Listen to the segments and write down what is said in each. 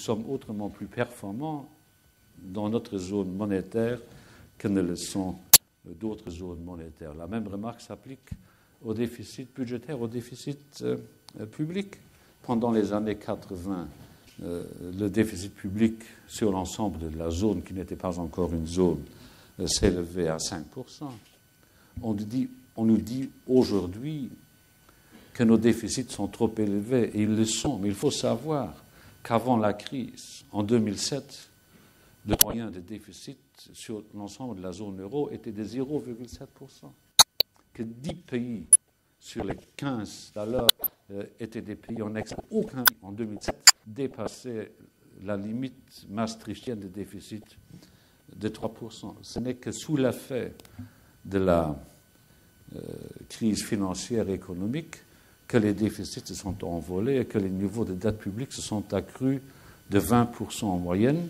sommes autrement plus performants dans notre zone monétaire que ne le sont d'autres zones monétaires. La même remarque s'applique au déficit budgétaire, au déficit public. Pendant les années 80, le déficit public sur l'ensemble de la zone, qui n'était pas encore une zone, s'élevait à 5%. On nous dit aujourd'hui que nos déficits sont trop élevés, et ils le sont, mais il faut savoir qu'avant la crise, en 2007, le moyen de déficit sur l'ensemble de la zone euro était de 0,7%. Que 10 pays sur les 15 d'alors étaient des pays en excès. Aucun pays en 2007 dépassait la limite maastrichtienne de déficit de 3%. Ce n'est que sous l'effet de la crise financière et économique que les déficits se sont envolés et que les niveaux de dette publique se sont accrus de 20% en moyenne,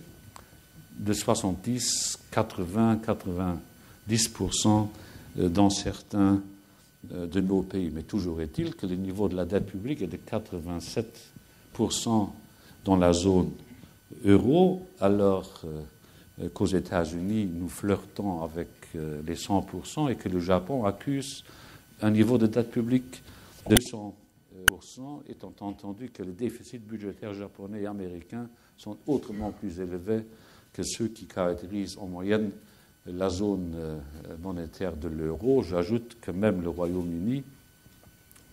de 70, 80, 90% dans certains de nos pays. Mais toujours est-il que le niveau de la dette publique est de 87% dans la zone euro, alors qu'aux États-Unis, nous flirtons avec les 100% et que le Japon accuse un niveau de dette publique de 100%, étant entendu que les déficits budgétaires japonais et américains sont autrement plus élevés que ceux qui caractérisent en moyenne la zone monétaire de l'euro. J'ajoute que même le Royaume-Uni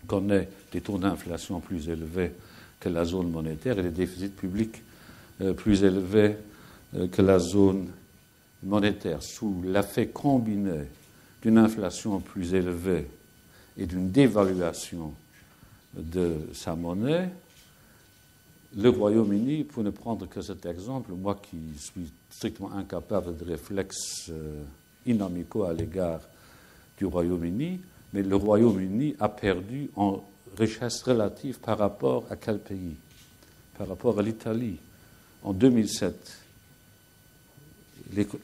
connaît des taux d'inflation plus élevés que la zone monétaire et des déficits publics plus élevés que la zone monétaire. Sous l'effet combiné d'une inflation plus élevée et d'une dévaluation de sa monnaie, le Royaume-Uni, pour ne prendre que cet exemple, moi qui suis strictement incapable de réflexes inamicaux à l'égard du Royaume-Uni, mais le Royaume-Uni a perdu en richesse relative par rapport à quel pays? Par rapport à l'Italie. En 2007,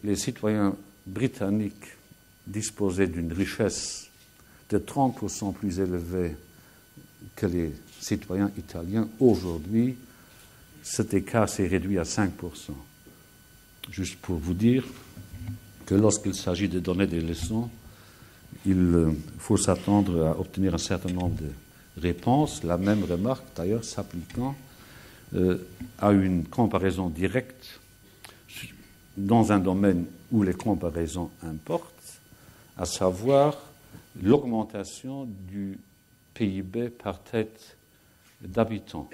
les citoyens britanniques disposaient d'une richesse de 30% plus élevée que les citoyens italiens. Aujourd'hui, cet écart s'est réduit à 5%. Juste pour vous dire que lorsqu'il s'agit de donner des leçons, il faut s'attendre à obtenir un certain nombre de réponses. La même remarque, d'ailleurs, s'appliquant à une comparaison directe dans un domaine où les comparaisons importent, à savoir l'augmentation du PIB par tête d'habitant.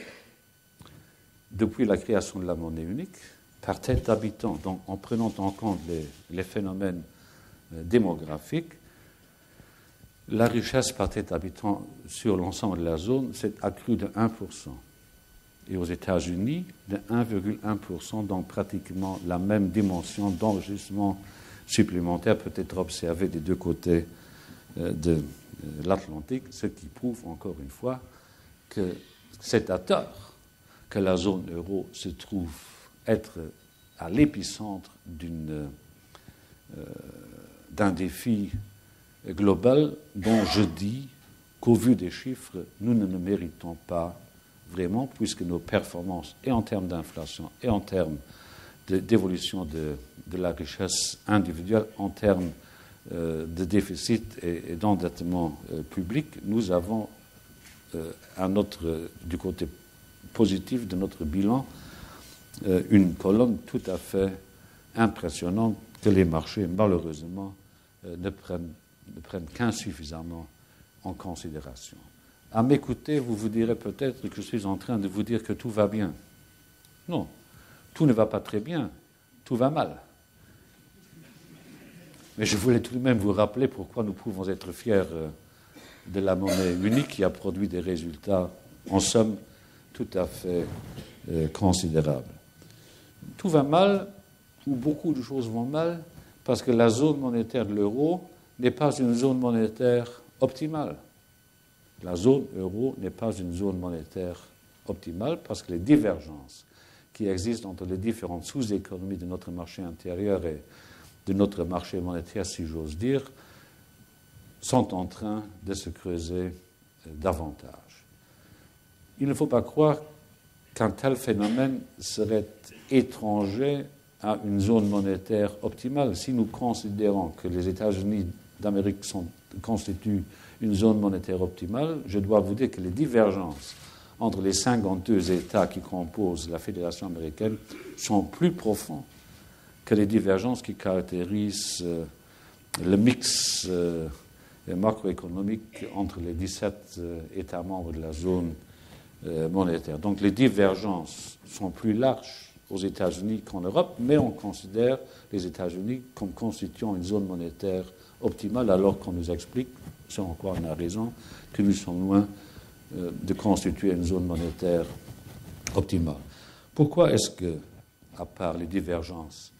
Depuis la création de la monnaie unique, par tête d'habitant, donc en prenant en compte les phénomènes démographiques, la richesse par tête d'habitant sur l'ensemble de la zone s'est accrue de 1%. Et aux États-Unis, de 1,1%, donc pratiquement la même dimension d'enrichissement supplémentaire peut être observée des deux côtés de l'Atlantique, ce qui prouve encore une fois que c'est à tort que la zone euro se trouve être à l'épicentre d'un défi global dont je dis qu'au vu des chiffres, nous ne le méritons pas vraiment, puisque nos performances, et en termes d'inflation, et en termes d'évolution de la richesse individuelle, en termes de déficit et d'endettement public, nous avons du côté positif de notre bilan une colonne tout à fait impressionnante que les marchés, malheureusement, ne prennent qu'insuffisamment en considération. À m'écouter, vous vous direz peut-être que je suis en train de vous dire que tout va bien. Non, tout ne va pas très bien, tout va mal. Mais je voulais tout de même vous rappeler pourquoi nous pouvons être fiers de la monnaie unique qui a produit des résultats, en somme, tout à fait considérables. Tout va mal, ou beaucoup de choses vont mal, parce que la zone monétaire de l'euro n'est pas une zone monétaire optimale. La zone euro n'est pas une zone monétaire optimale parce que les divergences qui existent entre les différentes sous-économies de notre marché intérieur et de notre marché monétaire, si j'ose dire, sont en train de se creuser davantage. Il ne faut pas croire qu'un tel phénomène serait étranger à une zone monétaire optimale. Si nous considérons que les États-Unis d'Amérique constituent une zone monétaire optimale, je dois vous dire que les divergences entre les 52 États qui composent la Fédération américaine sont plus profondes que les divergences qui caractérisent le mix macroéconomique entre les 17 États membres de la zone monétaire. Donc les divergences sont plus larges aux États-Unis qu'en Europe, mais on considère les États-Unis comme constituant une zone monétaire optimale, alors qu'on nous explique, ce en quoi on a raison, que nous sommes loin de constituer une zone monétaire optimale. Pourquoi est-ce que, à part les divergences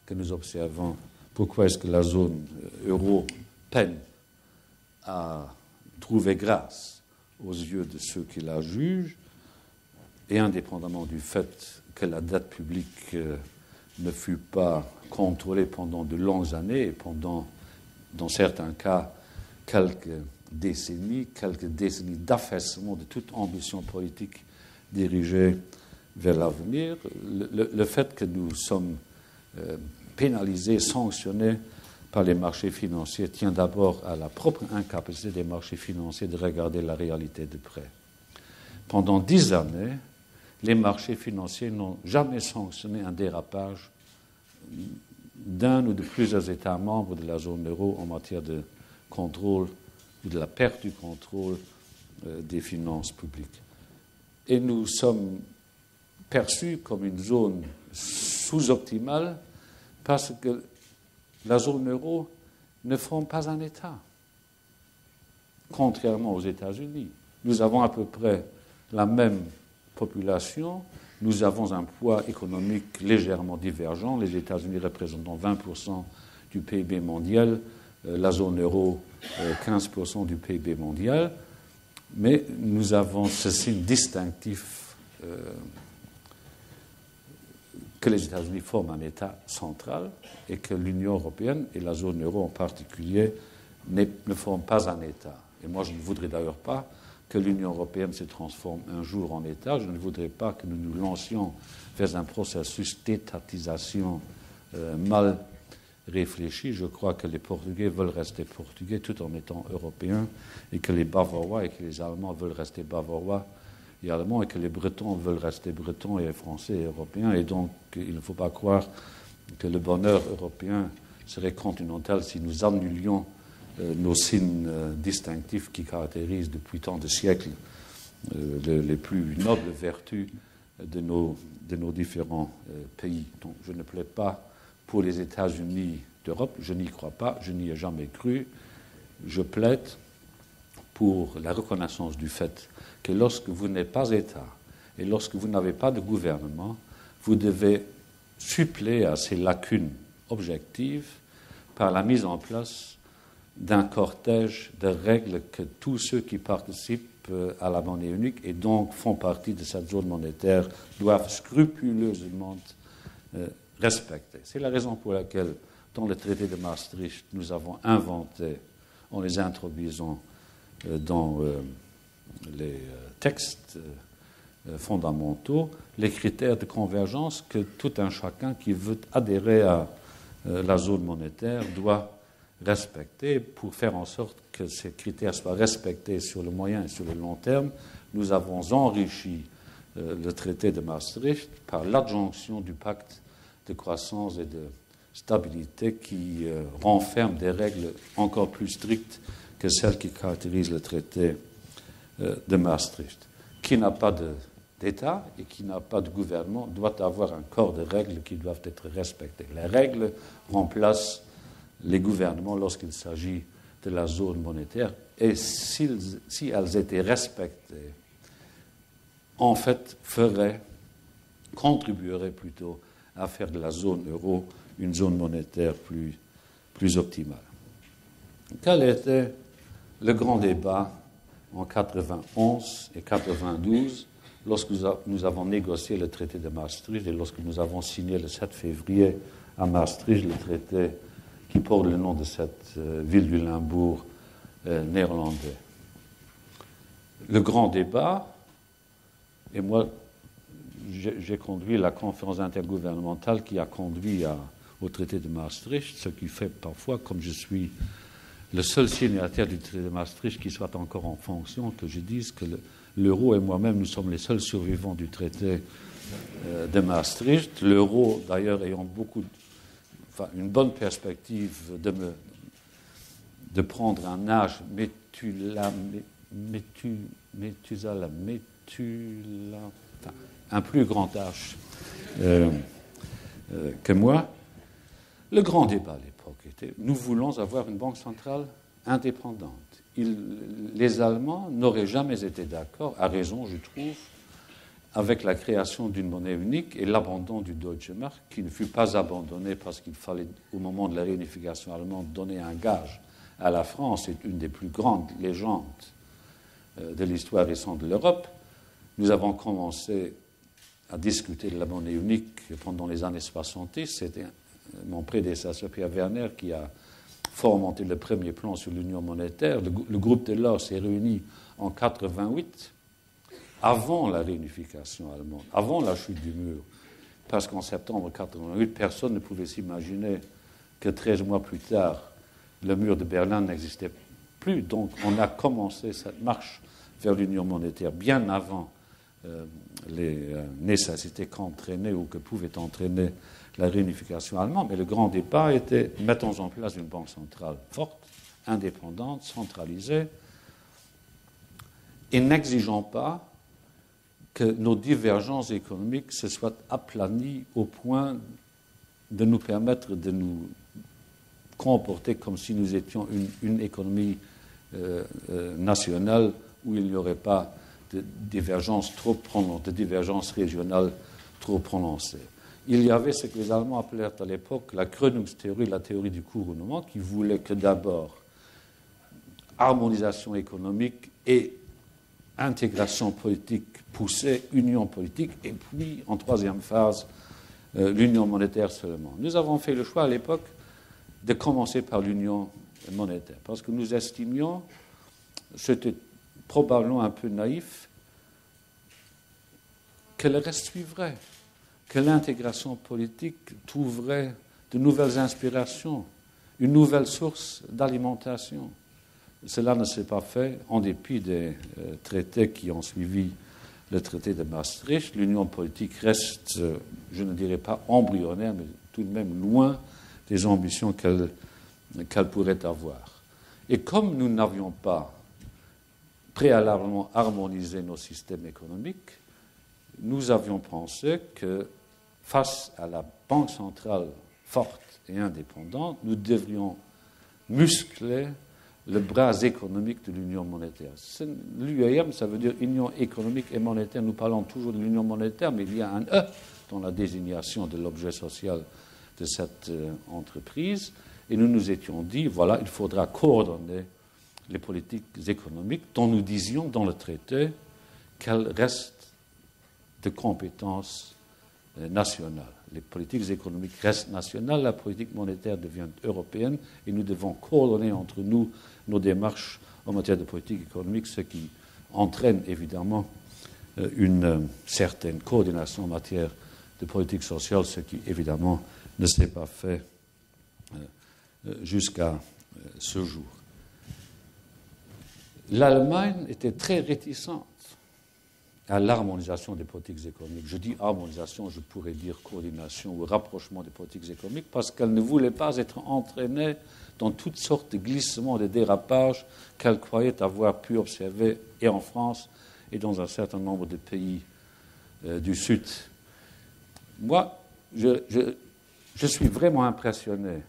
que nous observons, pourquoi est-ce que la zone euro peine à trouver grâce aux yeux de ceux qui la jugent, et indépendamment du fait que la dette publique ne fut pas contrôlée pendant de longues années et pendant, dans certains cas, quelques décennies d'affaissement de toute ambition politique dirigée vers l'avenir, le fait que nous sommes pénalisés, sanctionnés par les marchés financiers tient d'abord à la propre incapacité des marchés financiers de regarder la réalité de près. Pendant 10 années, les marchés financiers n'ont jamais sanctionné un dérapage d'un ou de plusieurs États membres de la zone euro en matière de contrôle ou de la perte du contrôle des finances publiques. Et nous sommes perçus comme une zone sous-optimale parce que la zone euro ne forme pas un État, contrairement aux États-Unis. Nous avons à peu près la même population, nous avons un poids économique légèrement divergent, les États-Unis représentant 20% du PIB mondial, la zone euro 15% du PIB mondial, mais nous avons ce signe distinctif que les États-Unis forment un État central et que l'Union européenne et la zone euro en particulier ne forment pas un État. Et moi, je ne voudrais d'ailleurs pas que l'Union européenne se transforme un jour en État. Je ne voudrais pas que nous nous lancions vers un processus d'étatisation mal réfléchi. Je crois que les Portugais veulent rester portugais tout en étant européens et que les Bavarois et que les Allemands veulent rester bavarois et allemands et que les Bretons veulent rester bretons et français et européens. Et donc, il ne faut pas croire que le bonheur européen serait continental si nous annulions nos signes distinctifs qui caractérisent depuis tant de siècles les plus nobles vertus de nos différents pays. Donc, je ne plaide pas pour les États-Unis d'Europe, je n'y crois pas, je n'y ai jamais cru. Je plaide pour la reconnaissance du fait que lorsque vous n'êtes pas État et lorsque vous n'avez pas de gouvernement, vous devez suppléer à ces lacunes objectives par la mise en place d'un cortège de règles que tous ceux qui participent à la monnaie unique et donc font partie de cette zone monétaire doivent scrupuleusement respecter. C'est la raison pour laquelle, dans le traité de Maastricht, nous avons inventé, en les introduisant dans les textes fondamentaux, les critères de convergence que tout un chacun qui veut adhérer à la zone monétaire doit respecter. Pour faire en sorte que ces critères soient respectés sur le moyen et sur le long terme, nous avons enrichi le traité de Maastricht par l'adjonction du pacte de croissance et de stabilité qui renferme des règles encore plus strictes que celles qui caractérisent le traité de Maastricht. Qui n'a pas d'État et qui n'a pas de gouvernement doit avoir un corps de règles qui doivent être respectées. Les règles remplacent les gouvernements lorsqu'il s'agit de la zone monétaire et si elles étaient respectées, en fait, contribueraient plutôt à faire de la zone euro une zone monétaire plus optimale. Quel était le grand débat en 91 et 92 lorsque nous avons négocié le traité de Maastricht et lorsque nous avons signé le 7 février à Maastricht le traité qui porte le nom de cette ville du Limbourg néerlandais. Le grand débat, et moi j'ai conduit la conférence intergouvernementale qui a conduit au traité de Maastricht, ce qui fait parfois, comme je suis le seul signataire du traité de Maastricht qui soit encore en fonction, que je dise que l'euro et moi-même, nous sommes les seuls survivants du traité de Maastricht. L'euro, d'ailleurs, ayant une bonne perspective de prendre un âge un plus grand âge que moi. Le grand débat à l'époque était, nous voulons avoir une banque centrale indépendante. Les Allemands n'auraient jamais été d'accord, à raison, je trouve, avec la création d'une monnaie unique et l'abandon du Deutsche Mark, qui ne fut pas abandonné parce qu'il fallait, au moment de la réunification allemande, donner un gage à la France. C'est une des plus grandes légendes de l'histoire récente de l'Europe. Nous avons commencé à discuter de la monnaie unique pendant les années 70. C'était mon prédécesseur Pierre Werner qui a fomenté le premier plan sur l'union monétaire. Le groupe de l'or s'est réuni en 1988, avant la réunification allemande, avant la chute du mur, parce qu'en septembre 1988, personne ne pouvait s'imaginer que 13 mois plus tard, le mur de Berlin n'existait plus. Donc on a commencé cette marche vers l'union monétaire bien avant les nécessités qu'entraînait ou que pouvait entraîner la réunification allemande. Mais le grand débat était, mettons en place une banque centrale forte, indépendante, centralisée, et n'exigeons pas que nos divergences économiques se soient aplanies au point de nous permettre de nous comporter comme si nous étions une économie nationale où il n'y aurait pas de divergences trop prononcées, de divergences régionales trop prononcées. Il y avait ce que les Allemands appelèrent à l'époque la Gründungstheorie, la théorie du couronnement, qui voulait que d'abord harmonisation économique et intégration politique poussée, union politique, et puis en troisième phase, l'union monétaire seulement. Nous avons fait le choix à l'époque de commencer par l'union monétaire, parce que nous estimions, c'était probablement un peu naïf, que le reste suivrait, que l'intégration politique trouverait de nouvelles inspirations, une nouvelle source d'alimentation. Cela ne s'est pas fait en dépit des traités qui ont suivi le traité de Maastricht. L'union politique reste, je ne dirais pas embryonnaire, mais tout de même loin des ambitions qu'elle pourrait avoir. Et comme nous n'avions pas préalablement harmonisé nos systèmes économiques, nous avions pensé que face à la banque centrale forte et indépendante, nous devrions muscler le bras économique de l'union monétaire. L'UEM, ça veut dire Union économique et monétaire. Nous parlons toujours de l'union monétaire, mais il y a un E dans la désignation de l'objet social de cette entreprise. Et nous nous étions dit, voilà, il faudra coordonner les politiques économiques dont nous disions dans le traité qu'elles restent de compétences nationales. Les politiques économiques restent nationales, la politique monétaire devient européenne et nous devons coordonner entre nous nos démarches en matière de politique économique, ce qui entraîne évidemment une certaine coordination en matière de politique sociale, ce qui évidemment ne s'est pas fait jusqu'à ce jour. L'Allemagne était très réticente à l'harmonisation des politiques économiques. Je dis harmonisation, je pourrais dire coordination ou rapprochement des politiques économiques, parce qu'elle ne voulait pas être entraînée dans toutes sortes de glissements, de dérapages qu'elle croyait avoir pu observer et en France et dans un certain nombre de pays du Sud. Moi, je suis vraiment impressionné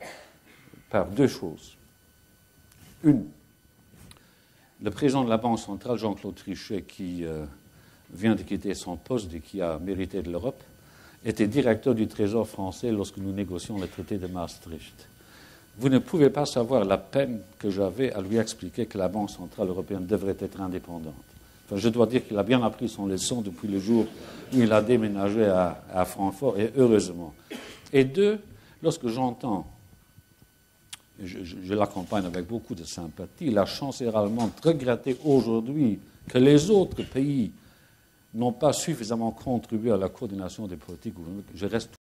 par deux choses. Une, le président de la Banque centrale, Jean-Claude Trichet, qui vient de quitter son poste et qui a mérité de l'Europe, était directeur du Trésor français lorsque nous négocions le traité de Maastricht. Vous ne pouvez pas savoir la peine que j'avais à lui expliquer que la Banque centrale européenne devrait être indépendante. Enfin, je dois dire qu'il a bien appris son leçon depuis le jour où il a déménagé à Francfort, et heureusement. Et deux, lorsque j'entends, je l'accompagne avec beaucoup de sympathie, la chancelière allemande regretter aujourd'hui que les autres pays n'ont pas suffisamment contribué à la coordination des politiques gouvernementales. Je reste